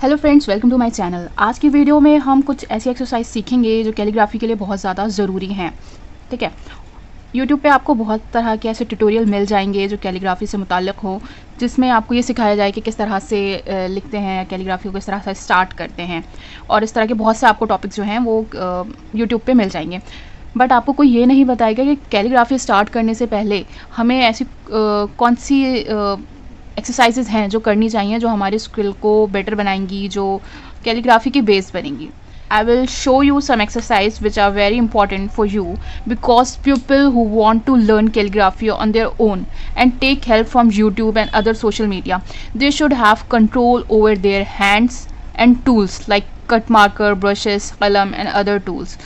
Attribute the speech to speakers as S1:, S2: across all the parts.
S1: Hello friends, welcome to my channel. आज की video में हम कुछ ऐसी एक्सरसाइज सीखेंगे जो कैलीग्राफी के लिए बहुत ज़्यादा ज़रूरी हैं। ठीक है, यूट्यूब पे आपको बहुत तरह के ऐसे ट्यूटोरियल मिल जाएंगे जो कैलीग्राफी से मुताल्लिक़ हो, जिसमें आपको ये सिखाया जाए कि किस तरह से लिखते हैं कैलीग्राफी को, किस तरह से स्टार्ट करते हैं, और इस तरह के बहुत से आपको टॉपिक्स जो हैं वो यूट्यूब पे मिल जाएंगे। बट आपको कोई ये नहीं बताएगा कि कैलीग्राफी स्टार्ट करने से पहले हमें ऐसी कौन सी एक्सरसाइजेज हैं जो करनी चाहिए, जो हमारे स्किल को बेटर बनाएंगी, जो कैलीग्राफी की बेस बनेंगी। I will show you some exercise which are very important for you because people who want to learn calligraphy on their own and take help from YouTube and other social media, they should have control over their hands and tools like cut marker, brushes, कलम and other tools।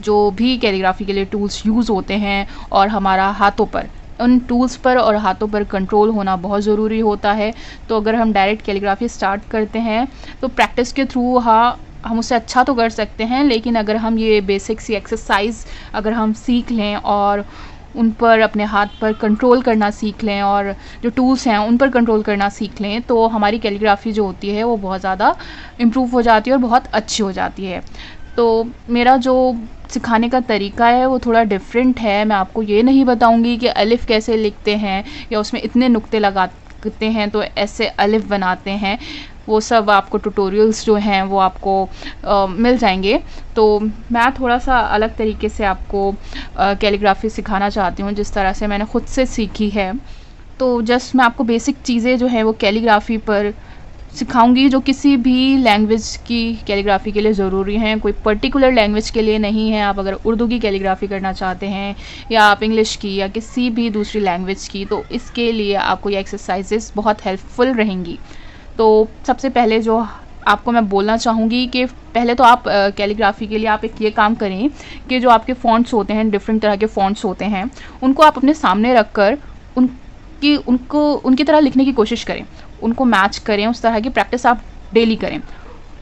S1: जो भी calligraphy के लिए tools use होते हैं और हमारा हाथों पर, उन टूल्स पर और हाथों पर कंट्रोल होना बहुत ज़रूरी होता है। तो अगर हम डायरेक्ट कैलीग्राफी स्टार्ट करते हैं तो प्रैक्टिस के थ्रू हम उससे अच्छा तो कर सकते हैं, लेकिन अगर हम ये बेसिक सी एक्सरसाइज अगर हम सीख लें और उन पर अपने हाथ पर कंट्रोल करना सीख लें और जो टूल्स हैं उन पर कंट्रोल करना सीख लें, तो हमारी कैलीग्राफी जो होती है वो बहुत ज़्यादा इम्प्रूव हो जाती है और बहुत अच्छी हो जाती है। तो मेरा जो सिखाने का तरीका है वो थोड़ा डिफरेंट है। मैं आपको ये नहीं बताऊंगी कि अलिफ़ कैसे लिखते हैं या उसमें इतने नुक्ते लगाते हैं तो ऐसे अलिफ़ बनाते हैं। वो सब आपको ट्यूटोरियल्स जो हैं वो आपको मिल जाएंगे। तो मैं थोड़ा सा अलग तरीके से आपको कैलीग्राफी सिखाना चाहती हूँ, जिस तरह से मैंने ख़ुद से सीखी है। तो जस्ट मैं आपको बेसिक चीज़ें जो हैं वो कैलीग्राफी पर सिखाऊंगी, जो किसी भी लैंग्वेज की कैलीग्राफी के लिए ज़रूरी हैं। कोई पर्टिकुलर लैंग्वेज के लिए नहीं है। आप अगर उर्दू की कैलीग्राफी करना चाहते हैं या आप इंग्लिश की या किसी भी दूसरी लैंग्वेज की, तो इसके लिए आपको ये एक्सरसाइजेस बहुत हेल्पफुल रहेंगी। तो सबसे पहले जो आपको मैं बोलना चाहूँगी कि पहले तो आप कैलीग्राफी के लिए आप एक ये काम करें कि जो आपके फ़ॉन्ट्स होते हैं, डिफरेंट तरह के फ़ॉन्ट्स होते हैं, उनको आप अपने सामने रख कर उनकी तरह लिखने की कोशिश करें, उनको मैच करें। उस तरह की प्रैक्टिस आप डेली करें,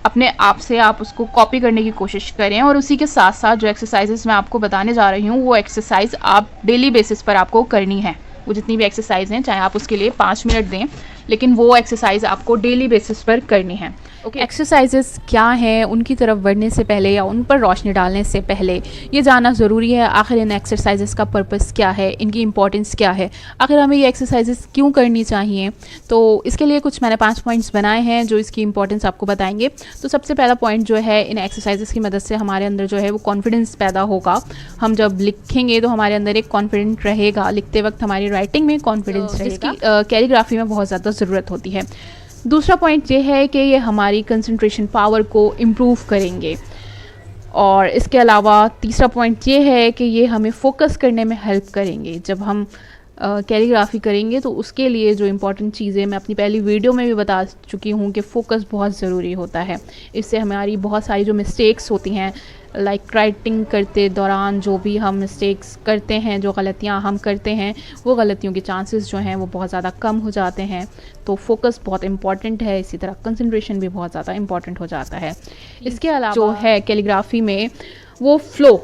S1: अपने आप से आप उसको कॉपी करने की कोशिश करें। और उसी के साथ साथ जो एक्सरसाइजेस मैं आपको बताने जा रही हूँ वो एक्सरसाइज आप डेली बेसिस पर आपको करनी है। वो जितनी भी एक्सरसाइज हैं, चाहे आप उसके लिए 5 मिनट दें, लेकिन वो एक्सरसाइज आपको डेली बेसिस पर करनी है। ओके, एक्सरसाइजेस क्या हैं उनकी तरफ बढ़ने से पहले या उन पर रोशनी डालने से पहले ये जानना ज़रूरी है आखिर इन एक्सरसाइजेस का पर्पस क्या है, इनकी इंपॉर्टेंस क्या है, आखिर हमें ये एक्सरसाइजेस क्यों करनी चाहिए। तो इसके लिए कुछ मैंने 5 पॉइंट्स बनाए हैं जो इसकी इंपॉर्टेंस आपको बताएंगे। तो सबसे पहला पॉइंट जो है, इन एक्सरसाइजेस की मदद से हमारे अंदर जो है वो कॉन्फिडेंस पैदा होगा। हम जब लिखेंगे तो हमारे अंदर एक कॉन्फिडेंट रहेगा, लिखते वक्त हमारी राइटिंग में कॉन्फिडेंस रहेगा, कैलीग्राफी में बहुत ज़्यादा ज़रूरत होती है। दूसरा पॉइंट ये है कि ये हमारी कंसंट्रेशन पावर को इम्प्रूव करेंगे। और इसके अलावा तीसरा पॉइंट ये है कि ये हमें फोकस करने में हेल्प करेंगे। जब हम कैलीग्राफी करेंगे तो उसके लिए जो इम्पॉर्टेंट चीज़ें मैं अपनी पहली वीडियो में भी बता चुकी हूँ कि फ़ोकस बहुत ज़रूरी होता है। इससे हमारी बहुत सारी जो मिस्टेक्स होती हैं, लाइक राइटिंग करते दौरान जो भी हम मिस्टेक्स करते हैं, जो गलतियाँ हम करते हैं, वो गलतियों के चांसेस जो हैं वो बहुत ज़्यादा कम हो जाते हैं। तो फोकस बहुत इंपॉर्टेंट है। इसी तरह कंसंट्रेशन भी बहुत ज़्यादा इंपॉर्टेंट हो जाता है। इसके अलावा जो है कैलीग्राफी में वो फ़्लो,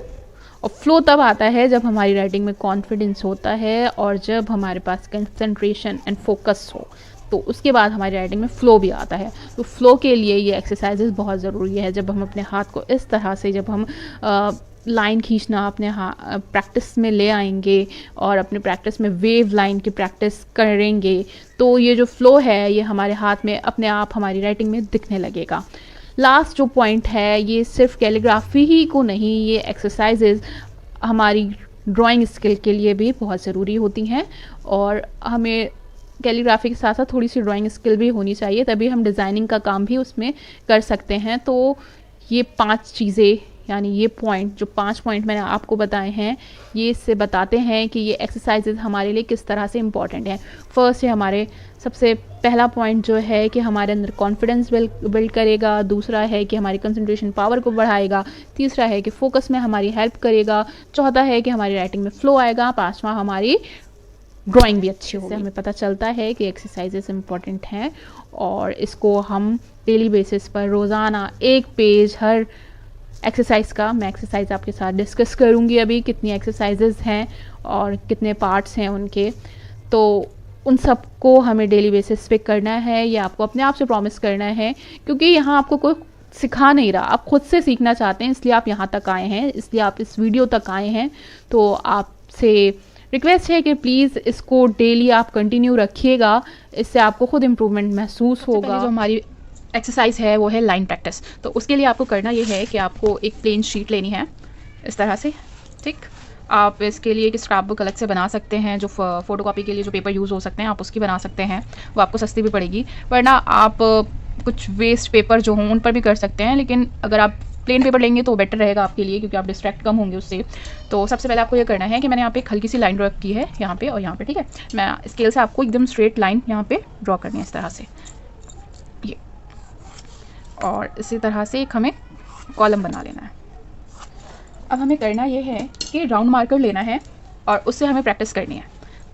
S1: और फ्लो तब आता है जब हमारी राइटिंग में कॉन्फिडेंस होता है और जब हमारे पास कंसंट्रेशन एंड फोकस हो, तो उसके बाद हमारी राइटिंग में फ़्लो भी आता है। तो फ़्लो के लिए ये एक्सरसाइजेस बहुत ज़रूरी है। जब हम अपने हाथ को इस तरह से, जब हम लाइन खींचना अपने प्रैक्टिस में ले आएंगे और अपने प्रैक्टिस में वेव लाइन की प्रैक्टिस करेंगे, तो ये जो फ़्लो है ये हमारे हाथ में अपने आप हमारी राइटिंग में दिखने लगेगा। लास्ट जो पॉइंट है, ये सिर्फ कैलीग्राफी ही को नहीं, ये एक्सरसाइजेज हमारी ड्राइंग स्किल के लिए भी बहुत ज़रूरी होती हैं। और हमें कैलीग्राफी के साथ साथ थोड़ी सी ड्राइंग स्किल भी होनी चाहिए, तभी हम डिज़ाइनिंग का काम भी उसमें कर सकते हैं। तो ये 5 चीज़ें, यानी ये पॉइंट, जो 5 पॉइंट मैंने आपको बताए हैं, ये इससे बताते हैं कि ये एक्सरसाइजेज हमारे लिए किस तरह से इम्पॉर्टेंट हैं। फर्स्ट है हमारे सबसे पहला पॉइंट जो है कि हमारे अंदर कॉन्फिडेंस बिल्ड करेगा। दूसरा है कि हमारी कंसंट्रेशन पावर को बढ़ाएगा। तीसरा है कि फोकस में हमारी हेल्प करेगा। चौथा है कि हमारी राइटिंग में फ़्लो आएगा। 5वां हमारी ड्राइंग भी अच्छी होगी। हमें पता चलता है कि एक्सरसाइजेस इम्पॉर्टेंट हैं और इसको हम डेली बेसिस पर रोज़ाना एक पेज हर एक्सरसाइज का, मैं एक्सरसाइज आपके साथ डिस्कस करूँगी अभी, कितनी एक्सरसाइजेज हैं और कितने पार्ट्स हैं उनके। तो उन सबको हमें डेली बेसिस पे करना है, ये आपको अपने आप से प्रॉमिस करना है, क्योंकि यहाँ आपको कोई सिखा नहीं रहा, आप खुद से सीखना चाहते हैं, इसलिए आप यहाँ तक आए हैं, इसलिए आप इस वीडियो तक आए हैं। तो आपसे रिक्वेस्ट है कि प्लीज़ इसको डेली आप कंटिन्यू रखिएगा, इससे आपको खुद इम्प्रूवमेंट महसूस होगा। जो हमारी एक्सरसाइज है वो है लाइन प्रैक्टिस। तो उसके लिए आपको करना ये है कि आपको एक प्लेन शीट लेनी है इस तरह से, ठीक। आप इसके लिए एक स्क्रैप बुक अलग से बना सकते हैं, जो फ़ोटोकॉपी के लिए जो पेपर यूज़ हो सकते हैं आप उसकी बना सकते हैं, वो आपको सस्ती भी पड़ेगी। वरना आप कुछ वेस्ट पेपर जो हों उन पर भी कर सकते हैं, लेकिन अगर आप प्लेन पेपर लेंगे तो बेटर रहेगा आपके लिए, क्योंकि आप डिस्ट्रैक्ट कम होंगे उससे। तो सबसे पहले आपको ये करना है कि मैंने यहाँ पे एक हल्की सी लाइन ड्रॉ की है यहाँ पे और यहाँ पे, ठीक है। मैं स्केल से आपको एकदम स्ट्रेट लाइन यहाँ पे ड्रॉ करनी है इस तरह से, ये। और इसी तरह से एक हमें कॉलम बना लेना है। अब हमें करना ये है कि राउंड मार्कर लेना है और उससे हमें प्रैक्टिस करनी है।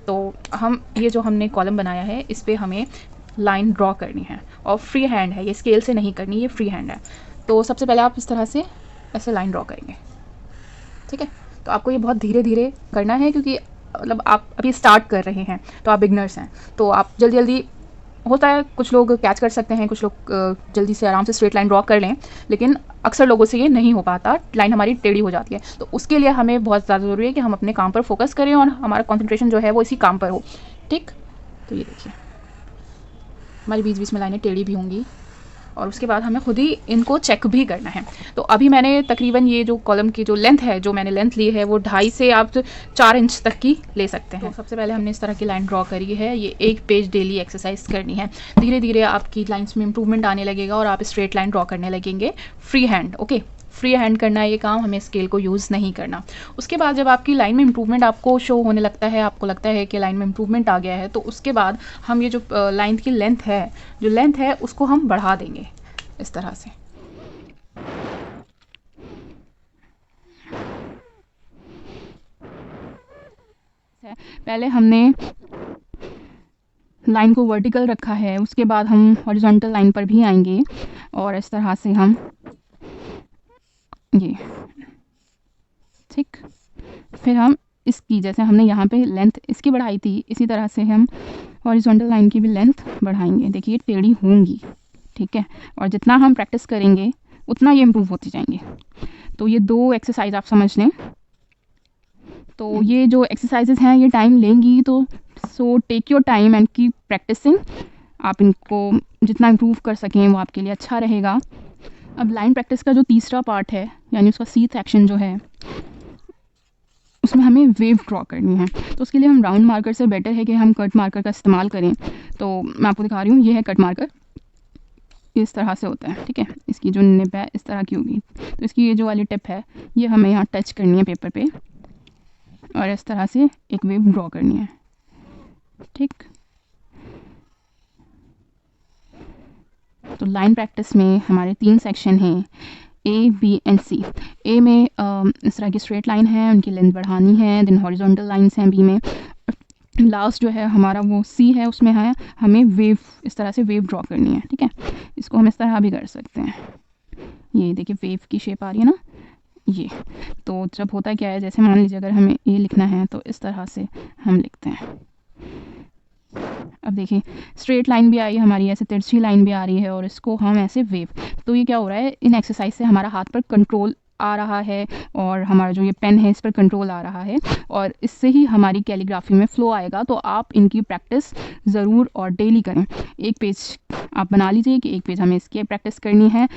S1: तो हम ये जो हमने कॉलम बनाया है इस पर हमें लाइन ड्रॉ करनी है, और फ्री हैंड है, ये स्केल से नहीं करनी, ये फ्री हैंड है। तो सबसे पहले आप इस तरह से ऐसे लाइन ड्रॉ करेंगे, ठीक है। तो आपको ये बहुत धीरे धीरे करना है, क्योंकि मतलब आप अभी स्टार्ट कर रहे हैं, तो आप बिगनर्स हैं, तो आप जल्दी जल्दी, होता है कुछ लोग कैच कर सकते हैं, कुछ लोग जल्दी से आराम से स्ट्रेट लाइन ड्रॉ कर लें, लेकिन अक्सर लोगों से ये नहीं हो पाता, लाइन हमारी टेढ़ी हो जाती है। तो उसके लिए हमें बहुत ज़्यादा ज़रूरी है कि हम अपने काम पर फोकस करें और हमारा कंसंट्रेशन जो है वो इसी काम पर हो, ठीक। तो ये देखिए हमारी बीच बीच में लाइनें टेढ़ी भी होंगी, और उसके बाद हमें खुद ही इनको चेक भी करना है। तो अभी मैंने तकरीबन ये जो कॉलम की जो लेंथ है, जो मैंने लेंथ ली है वो 2.5 से आप 4 इंच तक की ले सकते हैं। तो सबसे पहले हमने इस तरह की लाइन ड्रॉ करी है, ये एक पेज डेली एक्सरसाइज करनी है। धीरे धीरे आपकी लाइंस में इंप्रूवमेंट आने लगेगा और आप स्ट्रेट लाइन ड्रॉ करने लगेंगे free hand, okay. Free hand करना है ये काम, हमें स्केल को यूज़ नहीं करना। उसके बाद जब आपकी लाइन में इंप्रूवमेंट आपको शो होने लगता है, आपको लगता है कि लाइन में इंप्रूवमेंट आ गया है, तो उसके बाद हम ये जो लाइन की लेंथ है, जो लेंथ है उसको हम बढ़ा देंगे इस तरह से। पहले हमने लाइन को वर्टिकल रखा है, उसके बाद हम हॉरिजॉन्टल लाइन पर भी आएंगे, और इस तरह से हम ये, ठीक। फिर हम इसकी, जैसे हमने यहाँ पे लेंथ इसकी बढ़ाई थी, इसी तरह से हम हॉरिजॉन्टल लाइन की भी लेंथ बढ़ाएंगे। देखिए टेढ़ी होंगी, ठीक है। और जितना हम प्रैक्टिस करेंगे उतना ये इम्प्रूव होते जाएंगे। तो ये 2 एक्सरसाइज आप समझ लें। तो ये जो एक्सरसाइजेज हैं ये टाइम लेंगी, तो so take your time and keep practising. आप इनको जितना इम्प्रूव कर सकें वो आपके लिए अच्छा रहेगा। अब लाइन प्रैक्टिस का जो तीसरा पार्ट है, यानी उसका सी सेक्शन जो है, उसमें हमें वेव ड्रॉ करनी है। तो उसके लिए हम राउंड मार्कर से बेटर है कि हम कट मार्कर का इस्तेमाल करें। तो मैं आपको दिखा रही हूँ, ये है कट मार्कर, इस तरह से होता है, ठीक है। इसकी जो निब है इस तरह की होगी, तो इसकी ये जो वाली टिप है ये हमें यहाँ टच करनी है पेपर पे, और इस तरह से एक वेव ड्रॉ करनी है, ठीक। तो लाइन प्रैक्टिस में हमारे 3 सेक्शन हैं, ए, बी एंड सी। ए में इस तरह की स्ट्रेट लाइन है, उनकी लेंथ बढ़ानी है। देन हॉरिजॉन्टल लाइंस हैं बी में। लास्ट जो है हमारा वो सी है, उसमें है हमें वेव, इस तरह से वेव ड्रॉ करनी है, ठीक है। इसको हम इस तरह भी कर सकते हैं, ये देखिए वेव की शेप आ रही है ना ये। तो जब होता क्या है, जैसे मान लीजिए अगर हमें ए लिखना है तो इस तरह से हम लिखते हैं। अब देखिए स्ट्रेट लाइन भी आई हमारी, ऐसे तिरछी लाइन भी आ रही है, और इसको हम ऐसे वेव। तो ये क्या हो रहा है, इन एक्सरसाइज से हमारा हाथ पर कंट्रोल आ रहा है, और हमारा जो ये पेन है इस पर कंट्रोल आ रहा है, और इससे ही हमारी कैलीग्राफी में फ्लो आएगा। तो आप इनकी प्रैक्टिस ज़रूर और डेली करें। एक पेज आप बना लीजिए कि एक पेज हमें इसकी प्रैक्टिस करनी है,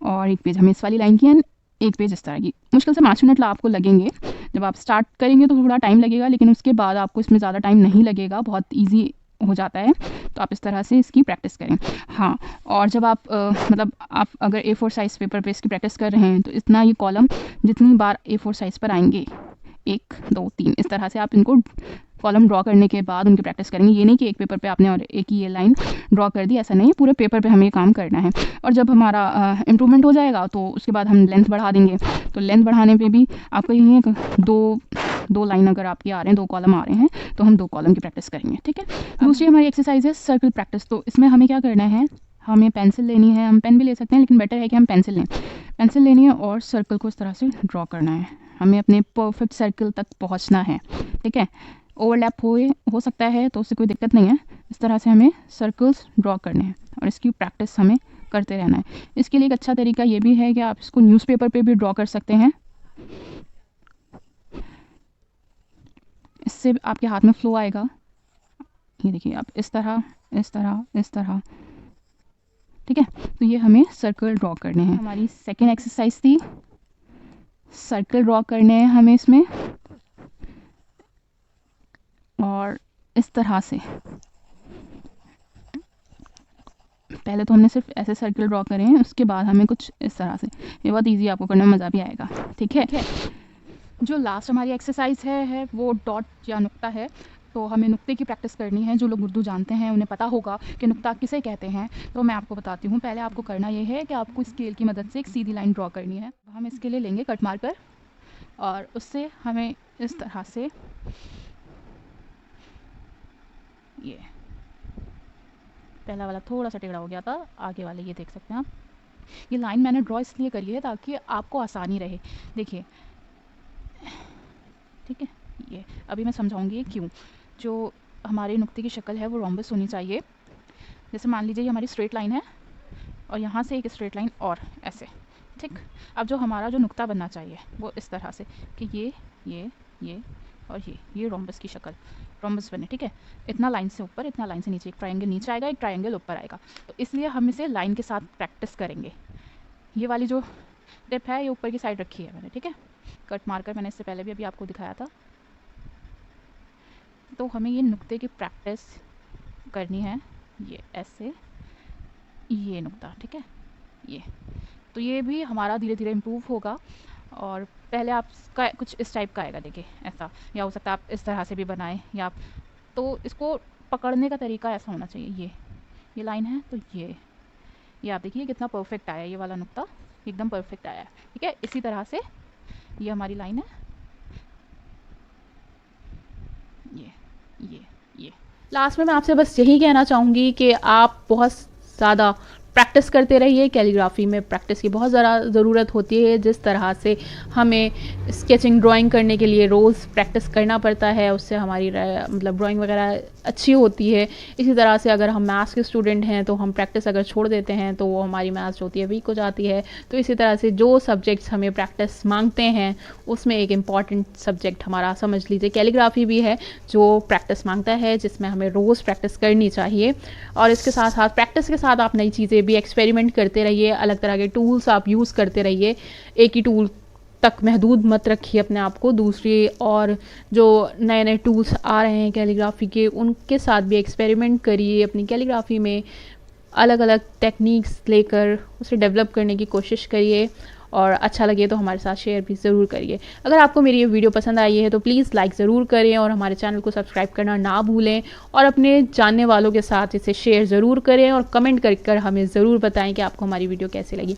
S1: और एक पेज हमें इस वाली लाइन की है, एक पेज इस तरह की। मुश्किल से 5 मिनट आपको लगेंगे। जब आप स्टार्ट करेंगे तो थोड़ा टाइम लगेगा, लेकिन उसके बाद आपको इसमें ज़्यादा टाइम नहीं लगेगा, बहुत ईजी हो जाता है। तो आप इस तरह से इसकी प्रैक्टिस करें। हाँ, और जब आप मतलब आप अगर A4 साइज़ पेपर पे इसकी प्रैक्टिस कर रहे हैं, तो इतना ये कॉलम जितनी बार A4 साइज़ पर आएंगे, 1 2 3 इस तरह से आप इनको कॉलम ड्रॉ करने के बाद उनकी प्रैक्टिस करेंगे। ये नहीं कि एक पेपर पे आपने और एक ही ये लाइन ड्रॉ कर दी, ऐसा नहीं है। पूरे पेपर पे हमें ये काम करना है। और जब हमारा इम्प्रूवमेंट हो जाएगा तो उसके बाद हम लेंथ बढ़ा देंगे। तो लेंथ बढ़ाने पे भी आपको यही है, दो लाइन अगर आपके आ रहे हैं, 2 कॉलम आ रहे हैं, तो हम 2 कॉलम की प्रैक्टिस करेंगे, ठीक है। दूसरी हमारी एक्सरसाइज है सर्कल प्रैक्टिस। तो इसमें हमें क्या करना है, हमें पेंसिल लेनी है, हम पेन भी ले सकते हैं, लेकिन बेटर है कि हम पेंसिल लें। पेंसिल लेनी है और सर्कल को इस तरह से ड्रॉ करना है। हमें अपने परफेक्ट सर्कल तक पहुंचना है, ठीक है। ओवरलैप हो सकता है, तो उससे कोई दिक्कत नहीं है। इस तरह से हमें सर्कल्स ड्रॉ करने हैं और इसकी प्रैक्टिस हमें करते रहना है। इसके लिए एक अच्छा तरीका ये भी है कि आप इसको न्यूज़पेपर पे भी ड्रॉ कर सकते हैं। इससे आपके हाथ में फ्लो आएगा। ये देखिए, आप इस तरह इस तरह इस तरह, ठीक है। तो ये हमें सर्कल ड्रॉ करने हैं। हमारी सेकेंड एक्सरसाइज थी, सर्कल ड्रॉ करने हैं हमें इसमें, और इस तरह से। पहले तो हमने सिर्फ ऐसे सर्कल ड्रॉ करे हैं, उसके बाद हमें कुछ इस तरह से। ये बहुत इजी, आपको करने में मज़ा भी आएगा, ठीक है। जो लास्ट हमारी एक्सरसाइज है वो डॉट या नुक्ता है। तो हमें नुक्ते की प्रैक्टिस करनी है। जो लोग उर्दू जानते हैं उन्हें पता होगा कि नुक्ता किसे कहते हैं। तो मैं आपको बताती हूँ। पहले आपको करना ये है कि आपको स्केल की मदद से एक सीधी लाइन ड्रॉ करनी है। हम इसके लिए लेंगे कट मार्कर, और उससे हमें इस तरह से, ये पहला वाला थोड़ा सा टेढ़ा हो गया था, आगे वाले ये देख सकते हैं आप। ये लाइन मैंने ड्रॉ इसलिए करी है ताकि आपको आसानी रहे। देखिए, ठीक है। ये अभी मैं समझाऊंगी क्यों। जो हमारे नुक्ते की शक्ल है वो रोम्बस होनी चाहिए। जैसे मान लीजिए ये हमारी स्ट्रेट लाइन है, और यहाँ से एक स्ट्रेट लाइन और ऐसे, ठीक। अब जो हमारा जो नुक्ता बनना चाहिए वो इस तरह से कि ये और ये रोम्बस की शक्ल, रोम्बस बने, ठीक है। इतना लाइन से ऊपर, इतना लाइन से नीचे, एक ट्रायंगल नीचे आएगा, एक ट्रायंगल ऊपर आएगा। तो इसलिए हम इसे लाइन के साथ प्रैक्टिस करेंगे। ये वाली जो टिप है ये ऊपर की साइड रखी है मैंने, ठीक है। कट मार्कर मैंने इससे पहले भी अभी आपको दिखाया था। तो हमें ये नुक्ते की प्रैक्टिस करनी है। ये ऐसे, ये नुक्ता, ठीक है। ये तो ये भी हमारा धीरे धीरे इम्प्रूव होगा। और पहले आपका कुछ इस टाइप का आएगा, देखिए ऐसा, या हो सकता है आप इस तरह से भी बनाएं, या आप, तो इसको पकड़ने का तरीका ऐसा होना चाहिए। ये लाइन है, तो ये आप देखिए कितना परफेक्ट आया, ये वाला नुक्ता एकदम परफेक्ट आया है, ठीक है। इसी तरह से ये हमारी लाइन है, ये लास्ट में मैं आपसे बस यही कहना चाहूँगी कि आप बहुत ज़्यादा प्रैक्टिस करते रहिए। कैलीग्राफी में प्रैक्टिस की बहुत ज़्यादा ज़रूरत होती है। जिस तरह से हमें स्केचिंग ड्राइंग करने के लिए रोज़ प्रैक्टिस करना पड़ता है, उससे हमारी मतलब ड्राइंग वगैरह अच्छी होती है। इसी तरह से अगर हम मैथ्स के स्टूडेंट हैं तो हम प्रैक्टिस अगर छोड़ देते हैं तो वो हमारी मैथ्स होती है वीक हो जाती है। तो इसी तरह से जो सब्जेक्ट्स हमें प्रैक्टिस मांगते हैं उसमें एक इम्पॉर्टेंट सब्जेक्ट हमारा समझ लीजिए कैलीग्राफी भी है, जो प्रैक्टिस मांगता है, जिसमें हमें रोज़ प्रैक्टिस करनी चाहिए। और इसके साथ साथ प्रैक्टिस के साथ आप नई चीज़ें भी एक्सपेरिमेंट करते रहिए, अलग तरह के टूल्स आप यूज़ करते रहिए। एक ही टूल तक महदूद मत रखिए अपने आप को, दूसरी और जो नए नए टूल्स आ रहे हैं कैलीग्राफी के उनके साथ भी एक्सपेरिमेंट करिए। अपनी कैलीग्राफी में अलग अलग टेक्निक्स लेकर उसे डेवलप करने की कोशिश करिए, और अच्छा लगे तो हमारे साथ शेयर भी ज़रूर करिए। अगर आपको मेरी ये वीडियो पसंद आई है तो प्लीज़ लाइक ज़रूर करें, और हमारे चैनल को सब्सक्राइब करना ना भूलें, और अपने जानने वालों के साथ इसे शेयर ज़रूर करें, और कमेंट कर हमें ज़रूर बताएं कि आपको हमारी वीडियो कैसी लगी।